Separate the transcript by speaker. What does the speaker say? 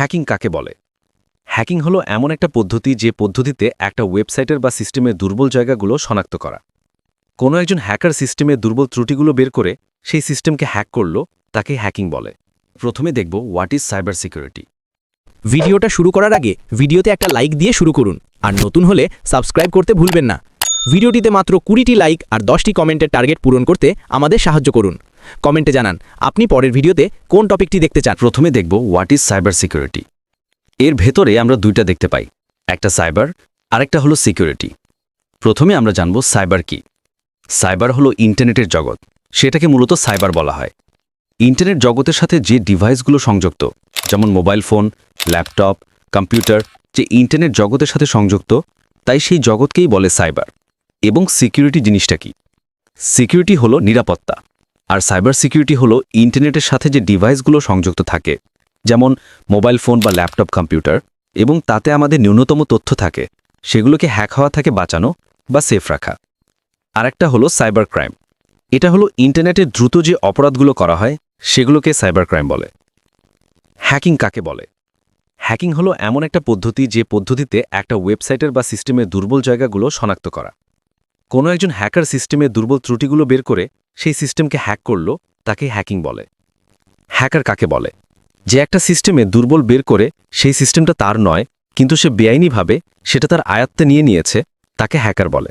Speaker 1: Hacking কাকে বলে? Hacking হলো এমন একটা পদ্ধতি যে পদ্ধতিতে একটা ওয়েবসাইটের বা সিস্টেমের দুর্বল জায়গাগুলো শনাক্ত করা। কোনো একজন হ্যাকার সিস্টেমের দুর্বল ত্রুটিগুলো বের করে সেই সিস্টেমকে হ্যাক করল, তাকে হ্যাকিং বলে। প্রথমে দেখব হোয়াট ইজ সাইবার সিকিউরিটি।
Speaker 2: ভিডিওটা শুরু করার আগে ভিডিওতে একটা লাইক দিয়ে শুরু করুন, আর নতুন হলে সাবস্ক্রাইব করতে ভুলবেন না। ভিডিওটিতে মাত্র 20টি লাইক আর 10টি কমেন্টের টার্গেট পূরণ করতে আমাদের সাহায্য করুন। কমেন্টে জানান আপনি পরের ভিডিওতে কোন টপিকটি দেখতে চান।
Speaker 1: প্রথমে দেখব হোয়াট ইজ সাইবার সিকিউরিটি। এর ভেতরে আমরা দুইটা দেখতে পাই, একটা সাইবার, আরেকটা হলো সিকিউরিটি। প্রথমে আমরা জানব সাইবার কি। সাইবার হলো ইন্টারনেটের জগৎ, সেটাকে মূলত সাইবার বলা হয়। ইন্টারনেট জগতের সাথে যে ডিভাইসগুলো সংযুক্ত, যেমন মোবাইল ফোন, ল্যাপটপ, কম্পিউটার, যে ইন্টারনেট জগতের সাথে সংযুক্ত, তাই সেই জগৎকেই বলে সাইবার। এবং সিকিউরিটি জিনিসটা কি? সিকিউরিটি হলো নিরাপত্তা, আর সাইবার সিকিউরিটি হলো ইন্টারনেটের সাথে যে ডিভাইসগুলো সংযুক্ত থাকে, যেমন মোবাইল ফোন বা ল্যাপটপ, কম্পিউটার, এবং তাতে আমাদের ন্যূনতম তথ্য থাকে, সেগুলোকে হ্যাক হওয়া থেকে বাঁচানো বা সেফ রাখা। আরেকটা হলো সাইবার ক্রাইম। এটা হলো ইন্টারনেটে দ্রুত যে অপরাধগুলো করা হয়, সেগুলোকে সাইবার ক্রাইম বলে। হ্যাকিং কাকে বলে? হ্যাকিং হলো এমন একটা পদ্ধতি যে পদ্ধতিতে একটা ওয়েবসাইটের বা সিস্টেমের দুর্বল জায়গাগুলো শনাক্ত করা। কোনো একজন হ্যাকার সিস্টেমের দুর্বল ত্রুটিগুলো বের করে সেই সিস্টেমকে হ্যাক করল, তাকে হ্যাকিং বলে। হ্যাকার কাকে বলে? যে একটা সিস্টেমে দুর্বল বের করে সেই সিস্টেমটা তার নয়, কিন্তু সে বেআইনিভাবে সেটা তার আয়ত্তে নিয়ে নিয়েছে, তাকে হ্যাকার বলে।